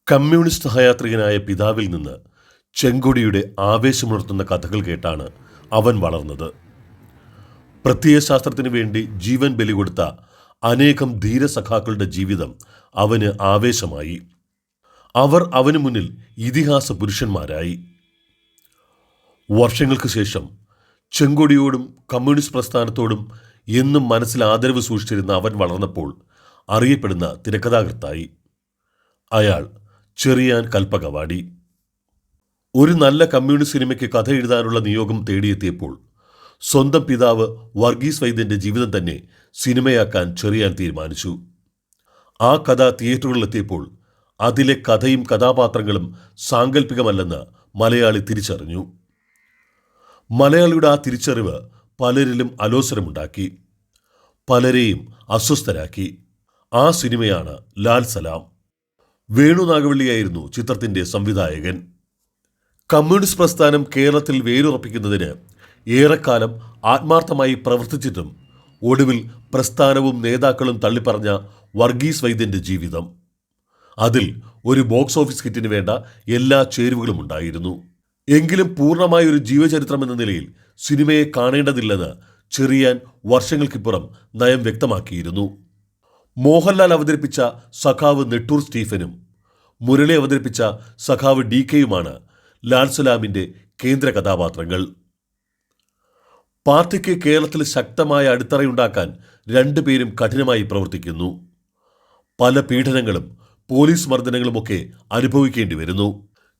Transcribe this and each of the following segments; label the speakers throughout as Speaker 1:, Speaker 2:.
Speaker 1: Communist സഹയാത്രികനായ പിതാവിൽ നിന്ന് ചെങ്കൊടിയുടെ ആവേശമുണർത്തുന്ന കഥകൾ കേട്ടാണ് അവൻ വളർന്നത്. പ്രത്യയശാസ്ത്രത്തിനു വേണ്ടി ജീവൻ ബലി കൊടുത്ത അനേകം ധീരസഖാക്കളുടെ ജീവിതം അവന് ആവേശമായി. അവർ അവന് മുന്നിൽ ഇതിഹാസ പുരുഷന്മാരായി. വർഷങ്ങൾക്ക് ശേഷം ചെങ്കൊടിയോടും കമ്മ്യൂണിസ്റ്റ് പ്രസ്ഥാനത്തോടും എന്നും മനസ്സിൽ ആദരവ് സൂക്ഷിച്ചിരുന്ന അവൻ വളർന്നപ്പോൾ അറിയപ്പെടുന്ന തിരക്കഥാകൃത്തായി. അയാൾ ചെറിയാൻ കൽപ്പകവാടി. ഒരു നല്ല കമ്മ്യൂണിസ്റ്റ് സിനിമയ്ക്ക് കഥ എഴുതാനുള്ള നിയോഗം തേടിയെത്തിയപ്പോൾ സ്വന്തം പിതാവ് വർഗീസ് വൈദ്യൻ്റെ ജീവിതം തന്നെ സിനിമയാക്കാൻ ചെറിയാൻ തീരുമാനിച്ചു. ആ കഥ തിയേറ്ററുകളിലെത്തിയപ്പോൾ അതിലെ കഥയും കഥാപാത്രങ്ങളും സാങ്കല്പികമല്ലെന്ന് മലയാളി തിരിച്ചറിഞ്ഞു. മലയാളിയുടെ ആ തിരിച്ചറിവ് പലരിലും അലോസരമുണ്ടാക്കി, പലരെയും അസ്വസ്ഥരാക്കി. ആ സിനിമയാണ് ലാൽ സലാം. വേണു നാഗവള്ളിയായിരുന്നു ചിത്രത്തിൻ്റെ സംവിധായകൻ. കമ്മ്യൂണിസ്റ്റ് പ്രസ്ഥാനം കേരളത്തിൽ വേരുറപ്പിക്കുന്നതിന് ഏറെക്കാലം ആത്മാർത്ഥമായി പ്രവർത്തിച്ചിട്ടും ഒടുവിൽ പ്രസ്ഥാനവും നേതാക്കളും തള്ളിപ്പറഞ്ഞ വർഗീസ് വൈദ്യൻ്റെ ജീവിതം. അതിൽ ഒരു ബോക്സ് ഓഫീസ് ഹിറ്റിന് വേണ്ട എല്ലാ ചേരുവകളും ഉണ്ടായിരുന്നു. എങ്കിലും പൂർണ്ണമായ ഒരു ജീവചരിത്രം എന്ന നിലയിൽ സിനിമയെ കാണേണ്ടതില്ലെന്ന് ചെറിയാൻ വർഷങ്ങൾക്കിപ്പുറം നയം വ്യക്തമാക്കിയിരുന്നു. മോഹൻലാൽ അവതരിപ്പിച്ച സഖാവ് നെട്ടൂർ സ്റ്റീഫനും മുരളി അവതരിപ്പിച്ച സഖാവ് DKയുമാണ് ലാൽ സലാമിൻ്റെ കേന്ദ്ര കഥാപാത്രങ്ങൾ. പാർട്ടിക്ക് കേരളത്തിൽ ശക്തമായ അടിത്തറയുണ്ടാക്കാൻ രണ്ടുപേരും കഠിനമായി പ്രവർത്തിക്കുന്നു. പല പീഡനങ്ങളും പോലീസ് മർദ്ദനങ്ങളുമൊക്കെ അനുഭവിക്കേണ്ടി വരുന്നു.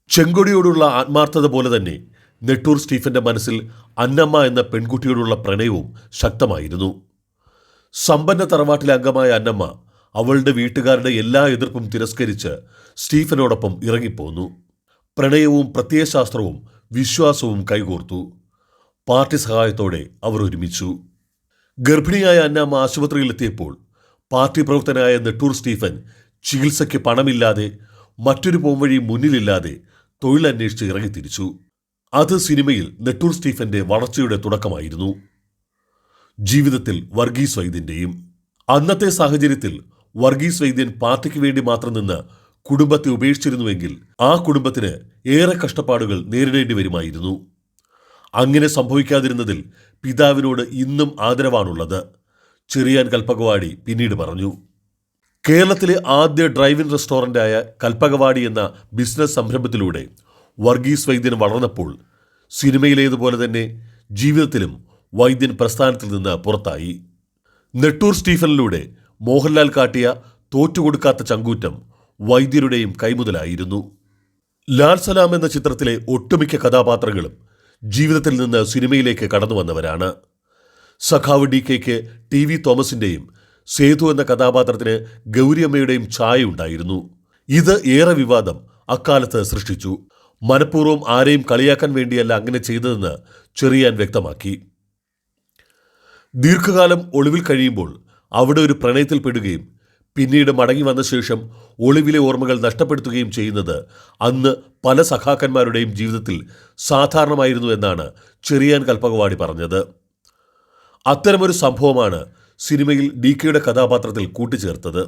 Speaker 1: ചെങ്കൊടിയോടുള്ള ആത്മാർത്ഥത പോലെ തന്നെ നെട്ടൂർ സ്റ്റീഫന്റെ മനസ്സിൽ അന്നമ്മ എന്ന പെൺകുട്ടിയോടുള്ള പ്രണയവും ശക്തമായിരുന്നു. സമ്പന്ന തറവാട്ടിലെ അംഗമായ അന്നമ്മ അവളുടെ വീട്ടുകാരുടെ എല്ലാ എതിർപ്പും തിരസ്കരിച്ച് സ്റ്റീഫനോടൊപ്പം ഇറങ്ങിപ്പോന്നു. പ്രണയവും പ്രത്യയശാസ്ത്രവും വിശ്വാസവും കൈകോർത്തു. പാർട്ടി സഹായത്തോടെ അവർ ഒരുമിച്ചു. ഗർഭിണിയായ അന്നമ്മ ആശുപത്രിയിലെത്തിയപ്പോൾ പാർട്ടി പ്രവർത്തകനായ നെട്ടൂർ സ്റ്റീഫൻ ചികിത്സയ്ക്ക് പണമില്ലാതെ, മറ്റൊരു പോംവഴി മുന്നിലില്ലാതെ തൊഴിലന്വേഷിച്ച് ഇറങ്ങിത്തിരിച്ചു. അത് സിനിമയിൽ നെട്ടൂർ സ്റ്റീഫന്റെ വളർച്ചയുടെ തുടക്കമായിരുന്നു. ജീവിതത്തിൽ വർഗീസ് വൈദ്യൻ്റെയും. അന്നത്തെ സാഹചര്യത്തിൽ വർഗീസ് വൈദ്യൻ പാർട്ടിക്ക് വേണ്ടി മാത്രം നിന്ന് കുടുംബത്തെ ഉപേക്ഷിച്ചിരുന്നുവെങ്കിൽ ആ കുടുംബത്തിന് ഏറെ കഷ്ടപ്പാടുകൾ നേരിടേണ്ടി വരുമായിരുന്നു. അങ്ങനെ സംഭവിക്കാതിരുന്നതിൽ പിതാവിനോട് ഇന്നും ആദരവാണുള്ളത്, ചെറിയാൻ കൽപ്പകവാടി പിന്നീട് പറഞ്ഞു. കേരളത്തിലെ ആദ്യ ഡ്രൈവ് ഇൻ റെസ്റ്റോറൻ്റായ കൽപ്പകവാടി എന്ന ബിസിനസ് സംരംഭത്തിലൂടെ വർഗീസ് വൈദ്യൻ വളർന്നപ്പോൾ സിനിമയിലേതുപോലെ തന്നെ ജീവിതത്തിലും വൈദ്യൻ പ്രസ്ഥാനത്തിൽ നിന്ന് പുറത്തായി. നെട്ടൂർ സ്റ്റീഫനിലൂടെ മോഹൻലാൽ കാട്ടിയ തോറ്റുകൊടുക്കാത്ത ചങ്കൂറ്റം വൈദ്യരുടെയും കൈമുതലായിരുന്നു. ലാൽ സലാം എന്ന ചിത്രത്തിലെ ഒട്ടുമിക്ക കഥാപാത്രങ്ങളും ജീവിതത്തിൽ നിന്ന് സിനിമയിലേക്ക് കടന്നു വന്നവരാണ്. സഖാവ് DKയ്ക്ക് TV തോമസിൻ്റെയും, സേതു എന്ന കഥാപാത്രത്തിന് ഗൗരിയമ്മയുടെയും ഛായ ഉണ്ടായിരുന്നു. ഇത് ഏറെ വിവാദം അക്കാലത്ത് സൃഷ്ടിച്ചു. മനഃപൂർവ്വം ആരെയും കളിയാക്കാൻ വേണ്ടിയല്ല അങ്ങനെ ചെയ്തതെന്ന് ചെറിയാൻ വ്യക്തമാക്കി. ദീർഘകാലം ഒളിവിൽ കഴിയുമ്പോൾ അവിടെ ഒരു പ്രണയത്തിൽപ്പെടുകയും പിന്നീട് മടങ്ങി വന്ന ശേഷം ഒളിവിലെ ഓർമ്മകൾ നഷ്ടപ്പെടുത്തുകയും ചെയ്യുന്നത് അന്ന് പല സഖാക്കന്മാരുടെയും ജീവിതത്തിൽ സാധാരണമായിരുന്നു എന്നാണ് ചെറിയാൻ കൽപ്പകവാടി പറഞ്ഞത്. അത്തരമൊരു സംഭവമാണ് സിനിമയിൽ DKയുടെ കഥാപാത്രത്തിൽ കൂട്ടിച്ചേർത്തത്.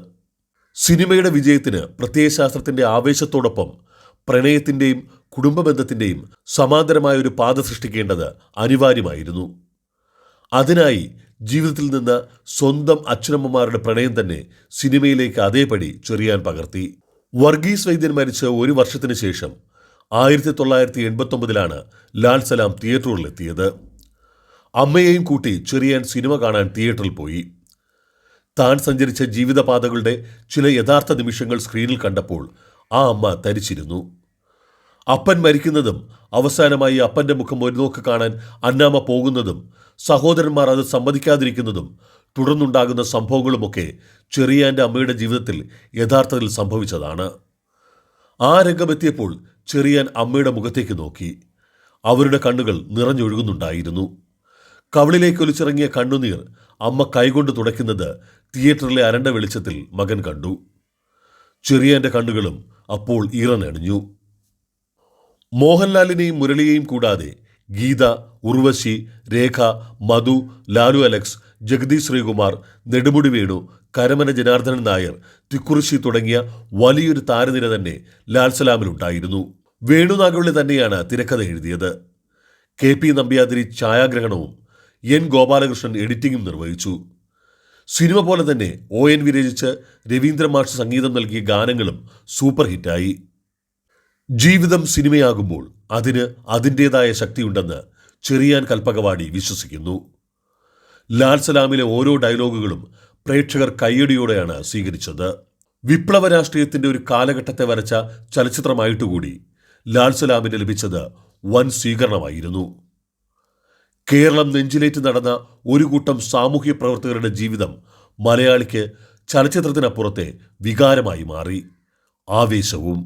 Speaker 1: സിനിമയുടെ വിജയത്തിന് പ്രത്യയശാസ്ത്രത്തിൻ്റെ ആവേശത്തോടൊപ്പം പ്രണയത്തിൻ്റെയും കുടുംബബന്ധത്തിൻ്റെയും സമാന്തരമായ ഒരു പാത സൃഷ്ടിക്കേണ്ടത് അനിവാര്യമായിരുന്നു. അതിനായി ജീവിതത്തിൽ നിന്ന് സ്വന്തം അച്ഛനമ്മമാരുടെ പ്രണയം തന്നെ സിനിമയിലേക്ക് അതേപടി ചെറിയാൻ പകർത്തി. വർഗീസ് വൈദ്യൻ മരിച്ച് ഒരു വർഷത്തിന് ശേഷം 1989 ലാൽ സലാം തിയേറ്ററുകളിലെത്തിയത്. അമ്മയെയും കൂട്ടി ചെറിയാൻ സിനിമ കാണാൻ തിയേറ്ററിൽ പോയി. താൻ സഞ്ചരിച്ച ജീവിതപാതകളുടെ ചില യഥാർത്ഥ നിമിഷങ്ങൾ സ്ക്രീനിൽ കണ്ടപ്പോൾ ആ അമ്മ തരിച്ചിരുന്നു. അപ്പൻ മരിക്കുന്നതും അവസാനമായി അപ്പൻ്റെ മുഖം ഒരു നോക്ക് കാണാൻ അന്നാമ്മ പോകുന്നതും സഹോദരന്മാർ അത് സമ്മതിക്കാതിരിക്കുന്നതും തുടർന്നുണ്ടാകുന്ന സംഭവങ്ങളുമൊക്കെ ചെറിയാൻ്റെ അമ്മയുടെ ജീവിതത്തിൽ യഥാർത്ഥത്തിൽ സംഭവിച്ചതാണ്. ആ രംഗമെത്തിയപ്പോൾ ചെറിയാൻ അമ്മയുടെ മുഖത്തേക്ക് നോക്കി. അവരുടെ കണ്ണുകൾ നിറഞ്ഞൊഴുകുന്നുണ്ടായിരുന്നു. കവിളിലേക്ക് ഒലിച്ചിറങ്ങിയ കണ്ണുനീർ അമ്മ കൈകൊണ്ട് തുടയ്ക്കുന്നത് തിയേറ്ററിലെ അരണ്ട വെളിച്ചത്തിൽ മകൻ കണ്ടു. ചെറിയാൻ്റെ കണ്ണുകളും അപ്പോൾ ഈറനണിഞ്ഞു. മോഹൻലാലിനെയും മുരളിയെയും കൂടാതെ ഗീത, ഉർവശി, രേഖ, മധു, ലാലു അലക്സ്, ജഗദീഷ് ശ്രീകുമാർ, നെടുമുടി വേണു, കരമന ജനാർദ്ദനൻ നായർ, തിക്കുറിശി തുടങ്ങിയ വലിയൊരു താരനിര തന്നെ ലാൽ സലാമിലുണ്ടായിരുന്നു. വേണുനാഗവള്ളി തന്നെയാണ് തിരക്കഥ എഴുതിയത്. KP നമ്പ്യാതിരി ഛായാഗ്രഹണവും N ഗോപാലകൃഷ്ണൻ എഡിറ്റിംഗും നിർവഹിച്ചു. സിനിമ പോലെ തന്നെ ON രചിച്ച് രവീന്ദ്ര മാഷ് സംഗീതം നൽകിയ ഗാനങ്ങളും സൂപ്പർ ഹിറ്റായി. ജീവിതം സിനിമയാകുമ്പോൾ അതിന് അതിൻ്റേതായ ശക്തിയുണ്ടെന്ന് ചെറിയാൻ കൽപ്പകവാടി വിശ്വസിക്കുന്നു. ലാൽ സലാമിലെ ഓരോ ഡയലോഗുകളും പ്രേക്ഷകർ കയ്യടിയോടെയാണ് സ്വീകരിച്ചത്. വിപ്ലവ രാഷ്ട്രീയത്തിൻ്റെ ഒരു കാലഘട്ടത്തെ വരച്ച ചലച്ചിത്രമായിട്ടുകൂടി ലാൽ സലാമിന് ലഭിച്ചത് വൻ സ്വീകരണമായിരുന്നു. കേരളം നെഞ്ചിലേറ്റ് നടന്ന ഒരു കൂട്ടം സാമൂഹ്യ പ്രവർത്തകരുടെ ജീവിതം മലയാളിക്ക് ചലച്ചിത്രത്തിനപ്പുറത്തെ വികാരമായി മാറി. ആവേശവും